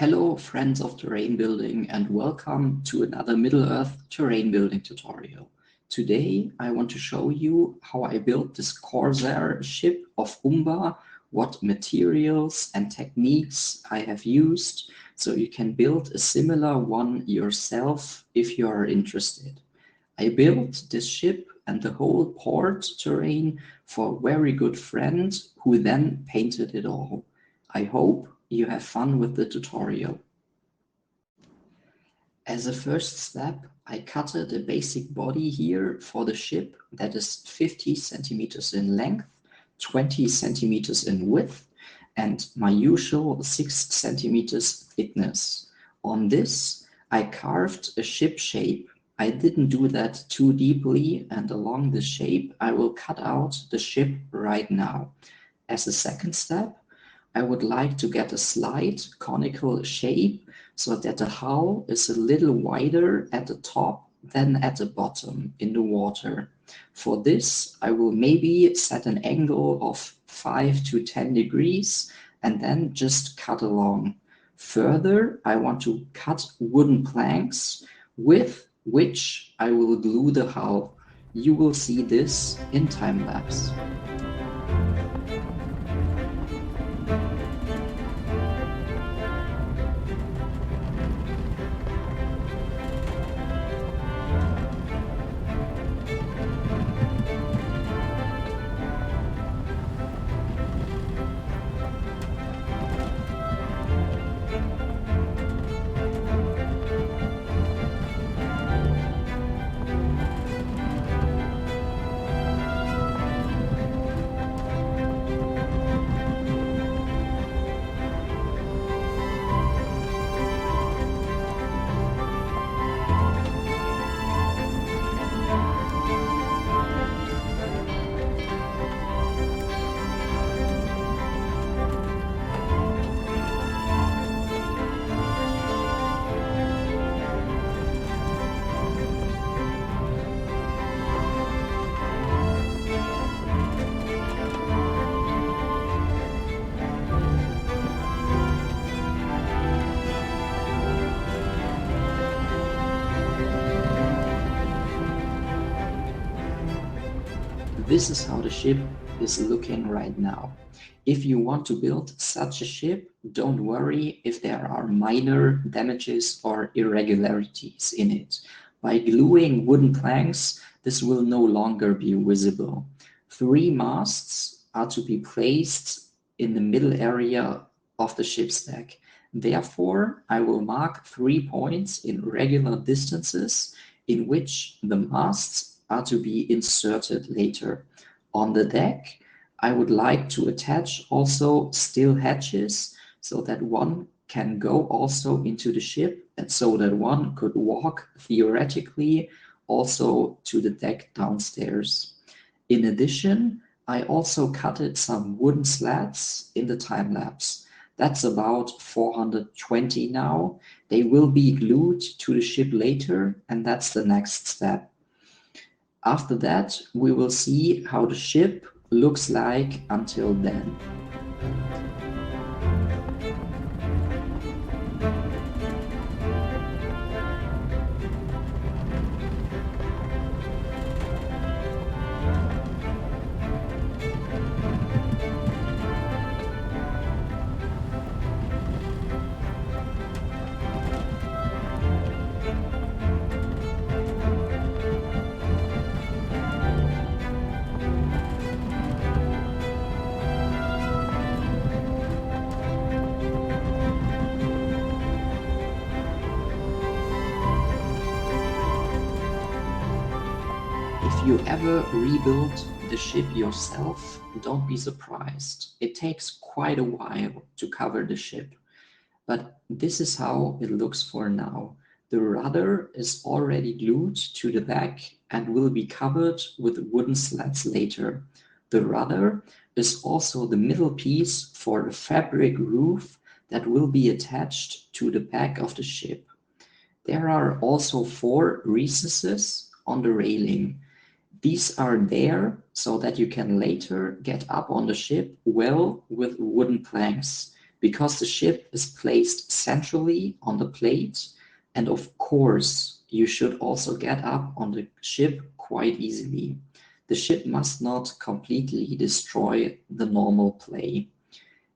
Hello friends of terrain building and welcome to another Middle-earth terrain building tutorial. Today I want to show you how I built this Corsair ship of Umba, what materials and techniques I have used, so you can build a similar one yourself if you are interested. I built this ship and the whole port terrain for a very good friend who then painted it all. I hope you have fun with the tutorial. As a first step, I cutted a basic body here for the ship that is 50 centimeters in length, 20 centimeters in width, and my usual 6 centimeters thickness. On this, I carved a ship shape. I didn't do that too deeply, and along the shape, I will cut out the ship right now. As a second step, I would like to get a slight conical shape so that the hull is a little wider at the top than at the bottom in the water. For this, I will maybe set an angle of 5 to 10 degrees and then just cut along. Further, I want to cut wooden planks with which I will glue the hull. You will see this in time lapse. This is how the ship is looking right now. If you want to build such a ship, don't worry if there are minor damages or irregularities in it. By gluing wooden planks, this will no longer be visible. 3 masts are to be placed in the middle area of the ship's deck. Therefore, I will mark 3 points in regular distances in which the masts are to be inserted later. On the deck, I would like to attach also steel hatches so that one can go also into the ship and so that one could walk theoretically also to the deck downstairs. In addition, I also cutted some wooden slats in the time lapse. That's about 420 now. They will be glued to the ship later, and that's the next step. After that, we will see how the ship looks like until then. If you ever rebuild the ship yourself, don't be surprised. It takes quite a while to cover the ship. But this is how it looks for now. The rudder is already glued to the back and will be covered with wooden slats later. The rudder is also the middle piece for the fabric roof that will be attached to the back of the ship. There are also 4 recesses on the railing. These are there so that you can later get up on the ship well with wooden planks. because the ship is placed centrally on the plate, and of course you should also get up on the ship quite easily. The ship must not completely destroy the normal play.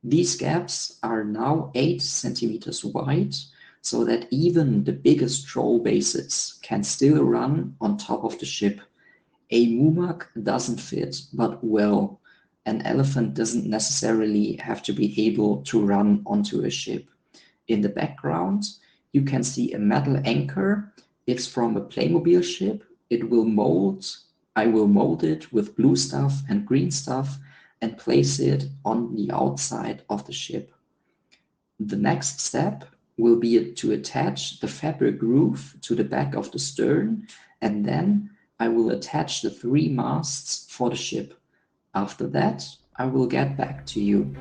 These gaps are now 8 centimeters wide, so that even the biggest troll bases can still run on top of the ship. A mumak doesn't fit, but well, an elephant doesn't necessarily have to be able to run onto a ship. In the background, you can see a metal anchor. It's from a Playmobil ship. I will mold it with blue stuff and green stuff and place it on the outside of the ship. The next step will be to attach the fabric roof to the back of the stern, and then I will attach the 3 masts for the ship. After that, I will get back to you.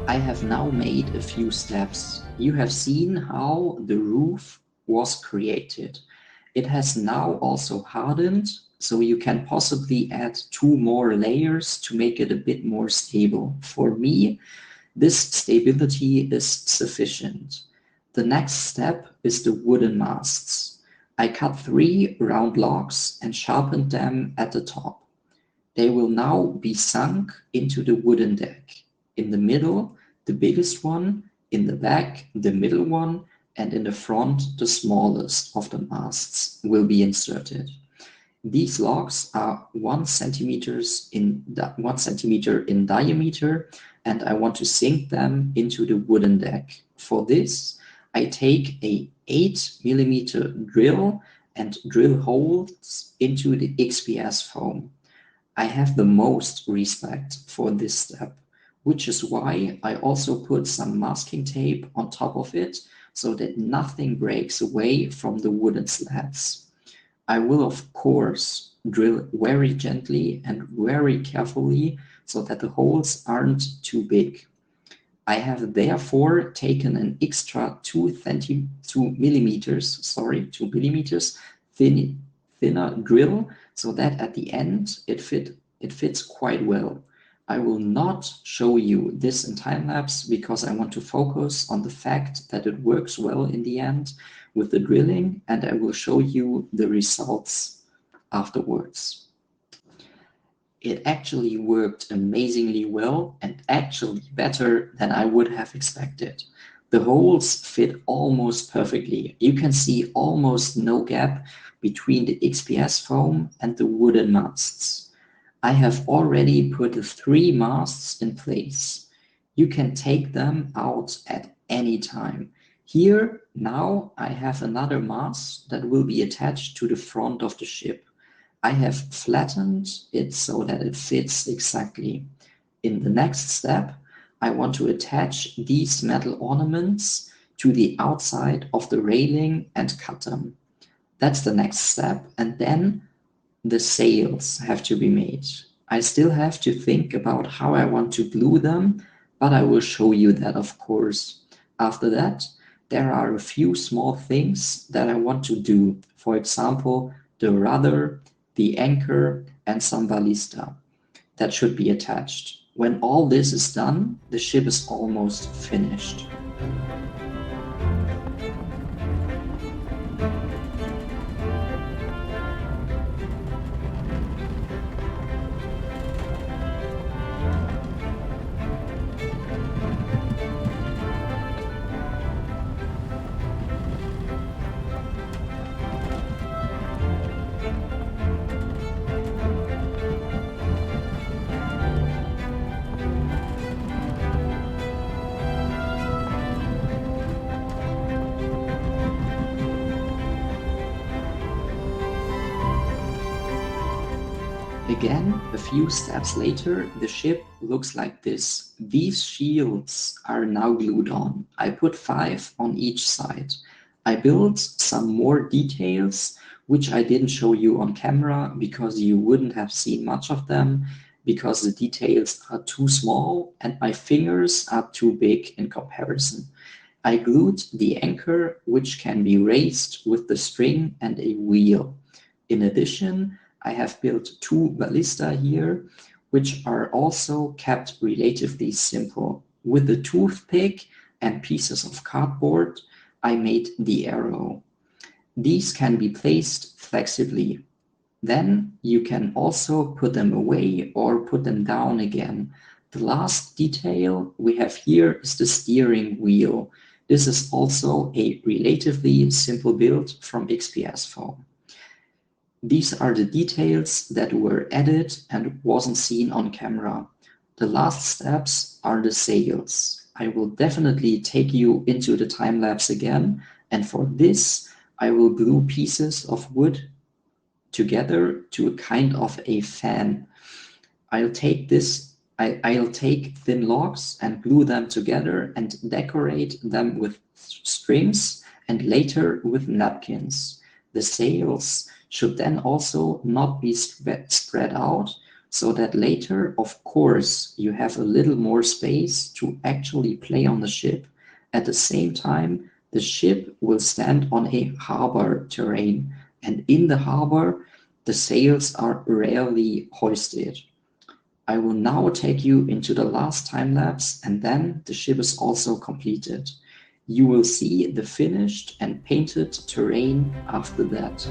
I have now made a few steps. You have seen how the roof was created. It has now also hardened, so you can possibly add 2 more layers to make it a bit more stable. For me, this stability is sufficient. The next step is the wooden masts. I cut 3 round logs and sharpened them at the top. They will now be sunk into the wooden deck. In the middle, the biggest one, in the back, the middle one, and in the front, the smallest of the masts will be inserted. These logs are 1 centimeter in diameter, and I want to sink them into the wooden deck. For this, I take a 8mm drill and drill holes into the XPS foam. I have the most respect for this step, which is why I also put some masking tape on top of it so that nothing breaks away from the wooden slats. I will, of course, drill very gently and very carefully so that the holes aren't too big. I have therefore taken an extra 2 millimeters thinner drill so that at the end it fits quite well. I will not show you this in time-lapse because I want to focus on the fact that it works well in the end with the drilling, and I will show you the results afterwards. It actually worked amazingly well and actually better than I would have expected. The holes fit almost perfectly. You can see almost no gap between the XPS foam and the wooden masts. I have already put the 3 masts in place. You can take them out at any time. Here, now, I have another mast that will be attached to the front of the ship. I have flattened it so that it fits exactly. In the next step, I want to attach these metal ornaments to the outside of the railing and cut them. That's the next step, and then the sails have to be made. I still have to think about how I want to glue them, but I will show you that, of course. After that, there are a few small things that I want to do. For example, the rudder, the anchor, and some ballista that should be attached. When all this is done, the ship is almost finished. Again, a few steps later, the ship looks like this. These shields are now glued on. I put 5 on each side. I built some more details which I didn't show you on camera because you wouldn't have seen much of them, because the details are too small and my fingers are too big in comparison. I glued the anchor, which can be raised with the string and a wheel. In addition, I have built 2 ballista here, which are also kept relatively simple. With a toothpick and pieces of cardboard, I made the arrow. These can be placed flexibly. Then you can also put them away or put them down again. The last detail we have here is the steering wheel. This is also a relatively simple build from XPS Foam. These are the details that were added and wasn't seen on camera. The last steps are the sails. I will definitely take you into the time lapse again, and for this I will glue pieces of wood together to a kind of a fan. I'll take thin logs and glue them together and decorate them with strings and later with napkins. The sails should then also not be spread out, so that later, of course, you have a little more space to actually play on the ship. At the same time, the ship will stand on a harbor terrain, and in the harbor, the sails are rarely hoisted. I will now take you into the last time lapse, and then the ship is also completed. You will see the finished and painted terrain after that.